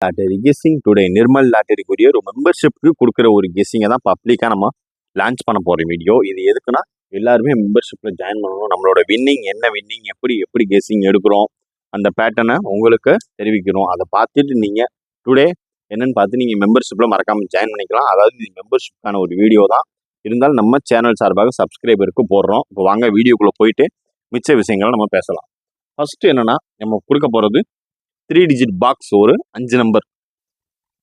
Lottery guessing today Nirmal லாட்டரிக்குரிய ஒரு மெம்பர்ஷிப்க்கு கொடுக்குற ஒரு கெஸ்ஸிங்கை தான் பப்ளிக்காக நம்ம லான்ச் பண்ண போகிற வீடியோ. இது எதுக்குன்னா எல்லாருமே மெம்பர்ஷிப்பில் ஜாயின் பண்ணணும். நம்மளோட வின்னிங் என்ன வின்னிங் எப்படி எப்படி கெஸ்ஸிங் எடுக்கிறோம் அந்த பேட்டர்னை உங்களுக்கு தெரிவிக்கிறோம். அதை பார்த்துட்டு நீங்கள் டுடே என்னன்னு பார்த்து நீங்கள் மெம்பர்ஷிப்பில் மறக்காமல் ஜாயின் பண்ணிக்கலாம். அதாவது இது மெம்பர்ஷிப்கான ஒரு வீடியோ தான் இருந்தாலும் நம்ம சேனல் சார்பாக சப்ஸ்கிரைபருக்கு போடுறோம். இப்போ வாங்க வீடியோக்குள்ளே போயிட்டு மிச்ச விஷயங்களை நம்ம பேசலாம். ஃபர்ஸ்ட் என்னன்னா நம்ம கொடுக்க போகிறது 3 டிஜிட் பாக்ஸ், ஒரு 5 நம்பர்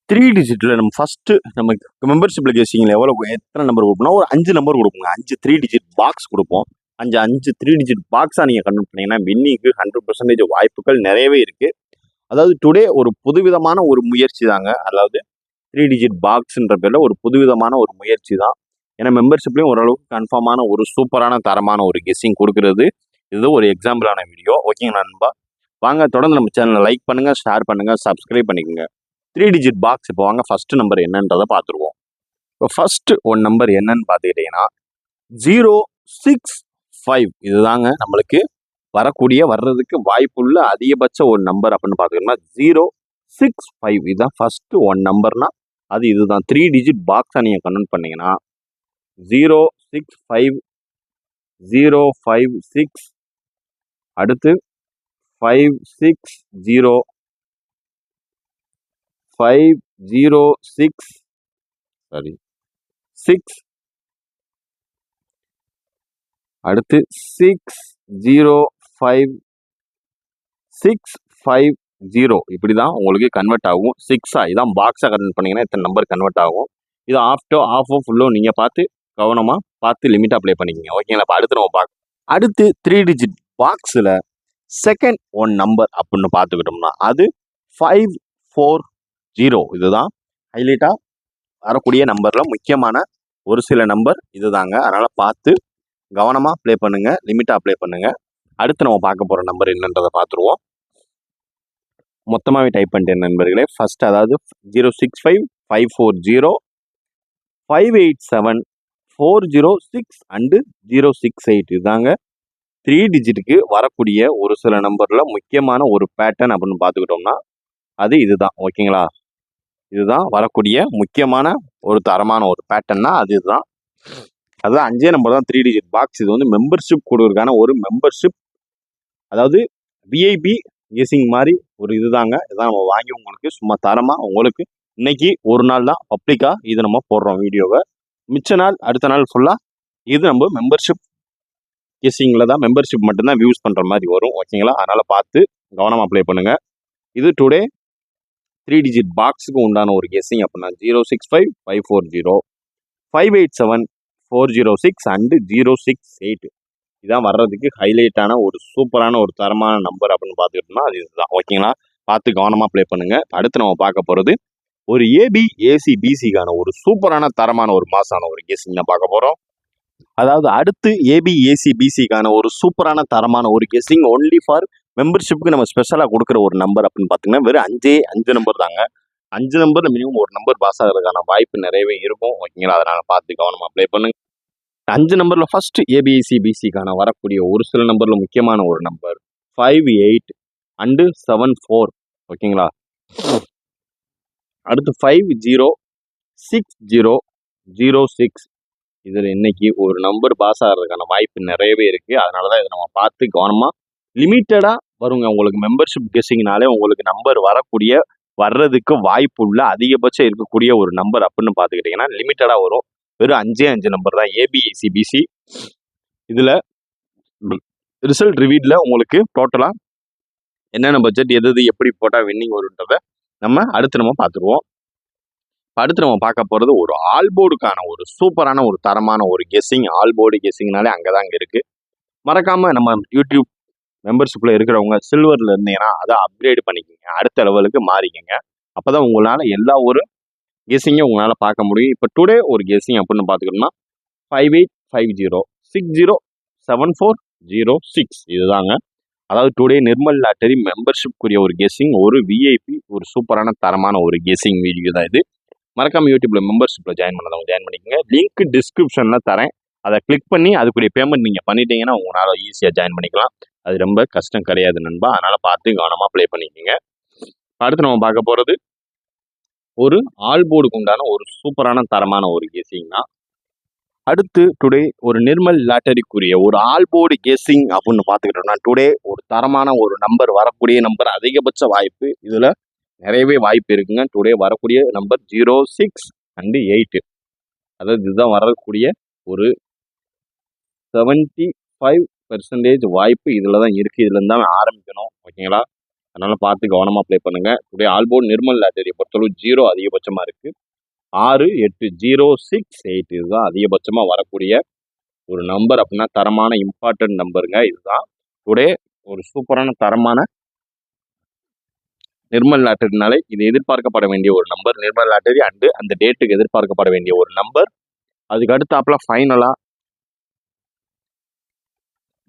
3 டிஜிட்ல நம்ம ஃபர்ஸ்ட் நமக்கு மெம்பர்ஷிப்ல கெஸ்ஸிங்ல எத்தனை நம்பர் கொடுப்போம்னா ஒரு 5 நம்பர் கொடுப்போங்க. 5 3 டிஜிட் பாக்ஸ் கொடுப்போம். 5 3 டிஜிட் பாக்ஸா நீங்க கன்வெர்ட் பண்ணீங்கன்னா வின்னிங்க்கு 100% வாய்ப்புகள் நிறையவே இருக்கு. அதாவது டுடே ஒரு புதுவிதமான ஒரு முயற்சி தாங்க. அதாவது 3 டிஜிட் பாக்ஸ்ன்ற பேர்ல ஒரு புதுவிதமான ஒரு முயற்சி தான். ஏன்னா மெம்பர்ஷிப்லயும் ஓரளவுக்கு கன்ஃபார்மான ஒரு சூப்பரான தரமான ஒரு கெஸ்ஸிங் கொடுக்கறது இது ஒரு எக்ஸாம்பிளான வீடியோ. ஓகேங்களா நண்பா? வாங்க தொடர்ந்து நம்ம சேனலை லைக் பண்ணுங்க, ஷேர் பண்ணுங்க, சப்ஸ்கிரைப் பண்ணிக்கோங்க. 3 டிஜிட் பாக்ஸ் இப்போ வாங்க ஃபர்ஸ்ட் நம்பர் என்னன்றதை பார்த்துருவோம். இப்போ ஃபர்ஸ்ட் ஒன் நம்பர் என்னன்னு பார்த்துக்கிட்டீங்கன்னா 065. இதுதாங்க நம்மளுக்கு வர்றதுக்கு வாய்ப்புள்ள அதிகபட்ச ஒரு நம்பர் அப்படின்னு பார்த்துக்கிட்டோம்னா 065. இதுதான் ஃபர்ஸ்ட் ஒன் நம்பர்னா அது இதுதான். 3 டிஜிட் பாக்ஸை நீங்கள் கன்வெர்ட் பண்ணீங்கன்னா 065 056 அடுத்து 560 506 சாரி 6 அடுத்து 605 650 இப்படிதான் உங்களுக்கு கன்வெர்ட் ஆகும். 6 இதான் பாக்ஸை கன்வெர்ட் பண்ணீங்கன்னா இத்தனை நம்பர் கன்வெர்ட் ஆகும். இது ஆஃபோ ஃபுல்லோ நீங்க பார்த்து கவனமா பார்த்து லிமிட் அப்ளை பண்ணிக்கோங்க. ஓகேங்களா? இப்போ அடுத்து நம்ம பார்க்க அடுத்து 3 டிஜிட் பாக்ஸில் செகண்ட் ஒன் நம்பர் அப்படின்னு பார்த்துக்கிட்டோம்னா அது 540. இதுதான் ஹைலைட்டாக வரக்கூடிய நம்பரில் முக்கியமான ஒரு சில நம்பர் இதுதாங்க. அதனால் பார்த்து கவனமாக ப்ளே பண்ணுங்க, லிமிட்டாக அப்ளை பண்ணுங்க. அடுத்து நம்ம பார்க்க போகிற நம்பர் என்னன்றதை பார்த்துருவோம். மொத்தமாகவே டைப் பண்ணிட்டேன் நண்பர்களே. ஃபர்ஸ்ட் அதாவது 065 540 587 406 அண்டு 068. இதுதாங்க 3 டிஜிட்டுக்கு வரக்கூடிய ஒரு சில நம்பரில் முக்கியமான ஒரு பேட்டர்ன் அப்படின்னு பார்த்துக்கிட்டோம்னா அது இதுதான். ஓகேங்களா? இதுதான் வரக்கூடிய முக்கியமான ஒரு தரமான ஒரு பேட்டர்னா அது இதுதான். அதுதான் 5 நம்பர் தான் 3 டிஜிட் பாக்ஸ். இது வந்து மெம்பர்ஷிப் கொடுக்கறதுக்கான ஒரு மெம்பர்ஷிப், அதாவது விஐபி கெஸ்ஸிங் மாதிரி ஒரு இதுதாங்க. இதான் நம்ம வாங்கி உங்களுக்கு சும்மா தரமாக உங்களுக்கு இன்னைக்கு ஒரு நாள் தான் பப்ளிக்காக இது நம்ம போடுறோம் வீடியோவை. மிச்ச நாள் அடுத்த நாள் ஃபுல்லாக இது நம்ம மெம்பர்ஷிப் கெஸ்ஸிங்கில் தான் மெம்பர்ஷிப் மட்டும்தான் யூஸ் பண்ணுற மாதிரி வரும். ஓகேங்களா? அதனால் பார்த்து கவனமாக அப்ளை பண்ணுங்கள். இது டுடே 3 டிஜிட் பாக்ஸுக்கு உண்டான ஒரு கெஸ்ஸிங் அப்படின்னா 065 540 587 406 அண்டு 068. இதான் வர்றதுக்கு ஹைலைட்டான ஒரு சூப்பரான ஒரு தரமான நம்பர் அப்படின்னு பார்த்துக்கிட்டோம்னா அது இதுதான். ஓகேங்களா? பார்த்து கவனமாக ப்ளே பண்ணுங்கள். அடுத்து நம்ம பார்க்க போகிறது ஒரு ஏபி ஏசி பிசிக்கான ஒரு சூப்பரான தரமான ஒரு மாசான ஒரு கெஸ்ஸிங் தான் பார்க்க போகிறோம். அதாவது அடுத்து ஏபி ஏசி பிசிக்கான ஒரு சூப்பரான தரமான ஒரு கெஸ்ஸிங் ஒன்லி ஃபார் மெம்பர்ஷிப்புக்கு நம்ம ஸ்பெஷலாக கொடுக்குற ஒரு நம்பர் அப்படின்னு பார்த்தீங்கன்னா வெறும் 5 நம்பர் தாங்க. 5 நம்பர்ல மினிமம் ஒரு நம்பர் பாஸ் ஆகிறதுக்கான வாய்ப்பு நிறையவே இருக்கும். ஓகேங்களா? அதனால பார்த்து கவனமாக அப்ளை பண்ணுங்க. 5 நம்பர்ல ஃபர்ஸ்ட் ஏபிசி பிசிக்கான வரக்கூடிய ஒரு சில நம்பர்ல முக்கியமான ஒரு நம்பர் 58 அண்டு 74. ஓகேங்களா? அடுத்து 506006. இதில் இன்னைக்கு ஒரு நம்பர் பாஸ் ஆகிறதுக்கான வாய்ப்பு நிறையவே இருக்குது. அதனால தான் இதை நம்ம பார்த்து கவனமாக லிமிட்டடாக வருங்க. உங்களுக்கு மெம்பர்ஷிப் கெஸ்ஸிங்னாலே உங்களுக்கு நம்பர் வர்றதுக்கு வாய்ப்பு உள்ள அதிகபட்சம் இருக்கக்கூடிய ஒரு நம்பர் அப்படின்னு பார்த்துக்கிட்டிங்கன்னா லிமிட்டடாக வரும். வெறும் 5 நம்பர் தான் ஏபிஎஸ்சி பிசி. இதில் ரிசல்ட் ரிவீடில் உங்களுக்கு டோட்டலாக என்னென்ன பட்ஜெட் எது எப்படி போட்டால் வின்னிங் வருன்றதை அடுத்து நம்ம பார்த்துருவோம். அடுத்து நம்ம பார்க்க போகிறது ஒரு ஆல்போர்டுக்கான ஒரு சூப்பரான ஒரு தரமான ஒரு கெஸ்ஸிங். ஆல்போர்டு கெஸ்ஸிங்னாலே அங்கே தாங்க இருக்குது. மறக்காமல் நம்ம யூடியூப் மெம்பர்ஷிப்பில் இருக்கிறவங்க சில்வரில் இருந்தீங்கன்னா அதை அப்கிரேட் பண்ணிக்கோங்க, அடுத்த லெவலுக்கு மாறிக்கங்க. அப்போ தான் உங்களால் எல்லா ஒரு கெஸ்ஸிங்கும் உங்களால் பார்க்க முடியும். இப்போ டுடே ஒரு கெஸ்ஸிங் அப்படின்னு பார்த்துக்கிட்டோம்னா 5850 607406. இதுதாங்க அதாவது டுடே நிர்மல் லாட்டரி மெம்பர்ஷிப்குரிய ஒரு கெஸ்ஸிங், ஒரு விஐபி ஒரு சூப்பரான தரமான ஒரு கெஸ்ஸிங் வீடியோ தான் இது. மறக்காம யூடியூப்ல மெம்பர்ஷிப்பில் ஜாயின் பண்ணதவங்க ஜாயின் பண்ணிக்கோங்க. லிங்க் டிஸ்கிரிப்ஷனில் தரேன். அதை கிளிக் பண்ணி அதுக்குரிய பேமெண்ட் நீங்கள் பண்ணிட்டீங்கன்னா உங்களால் ஈஸியாக ஜாயின் பண்ணிக்கலாம். அது ரொம்ப கஷ்டம் கிடையாது நண்பா. அதனால் பார்த்து கவனமாக ப்ளே பண்ணிக்கோங்க. அடுத்து நம்ம பார்க்க போகிறது ஒரு ஆல் போர்டுக்கு உண்டான ஒரு சூப்பரான தரமான ஒரு கெஸிங் தான். அடுத்து டுடே ஒரு நிர்மல் லாட்டரிக்குரிய ஒரு ஆல் போர்டு கெஸிங் அப்படின்னு பார்த்துக்கிட்டோம்னா, டுடே ஒரு தரமான ஒரு நம்பர் வரக்கூடிய நம்பர் அதிகபட்ச வாய்ப்பு இதில் நிறையவே வாய்ப்பு இருக்குங்க. டுடே வரக்கூடிய நம்பர் 0, 6 அண்டு 8. அதாவது இதுதான் வரக்கூடிய ஒரு 75% வாய்ப்பு இதில் தான் இருக்குது. இதுலேருந்து தான் ஆரம்பிக்கணும், ஓகேங்களா? அதனால் பார்த்து கவனமாக ப்ளே பண்ணுங்கள். டுடே ஆல்போர்ட் நிர்மல் லாட்டரியை பொறுத்தளவு 0 அதிகபட்சமாக இருக்குது. 6, 8, 0, 6, 8 இதுதான் அதிகபட்சமாக வரக்கூடிய ஒரு நம்பர் அப்படின்னா தரமான இம்பார்ட்டன்ட் நம்பருங்க. இதுதான் டுடே ஒரு சூப்பரான தரமான நிர்மல் லாட்டரினாலே இது எதிர்பார்க்கப்பட வேண்டிய ஒரு நம்பர். நிர்மல் லாட்டரி அண்டு அந்த டேட்டுக்கு எதிர்பார்க்கப்பட வேண்டிய ஒரு நம்பர். அதுக்கு அடுத்தாப்புல ஃபைனலாக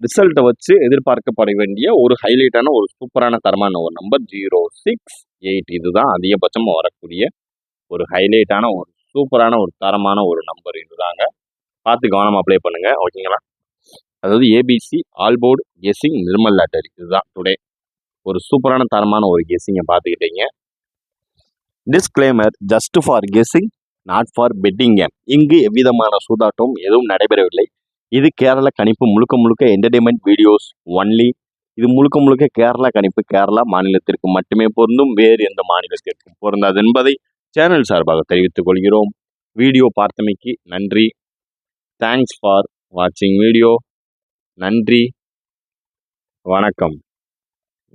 ரிசல்ட்டை வச்சு எதிர்பார்க்கப்பட வேண்டிய ஒரு ஹைலைட்டான ஒரு சூப்பரான தரமான ஒரு நம்பர் 0, 6, 8 இதுதான் அதிகபட்சமாக வரக்கூடிய ஒரு ஹைலைட்டான ஒரு சூப்பரான ஒரு தரமான ஒரு நம்பர் இதுதாங்க. பார்த்து கவனமாக அப்ளை பண்ணுங்க, ஓகேங்களா? அதாவது ABC all board guessing Nirmal lottery இதுதான் டுடே ஒரு சூப்பரான தரமான ஒரு கெஸிங்கை பார்த்துக்கிட்டீங்க. Disclaimer just for guessing not for betting game. இங்கு எவ்விதமான சூதாட்டம் எதுவும் நடைபெறவில்லை. இது கேரளா கணிப்பு, முழுக்க முழுக்க என்டர்டெயின்மெண்ட் வீடியோஸ் ஒன்லி. இது முழுக்க முழுக்க கேரளா கணிப்பு கேரளா மாநிலத்திற்கு மட்டுமே பொருந்தும், வேறு எந்த மாநிலத்திற்கும் பொருந்தாது என்பதை சேனல் சார்பாக தெரிவித்துக் கொள்கிறோம். வீடியோ பார்த்தமைக்கு நன்றி. தேங்க்ஸ் ஃபார் வாட்சிங் வீடியோ. நன்றி, வணக்கம்.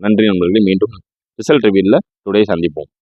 நன்றி நண்பர்களே. மீண்டும் ரிசல்ட் ரிவீலில் டுடே சந்திப்போம்.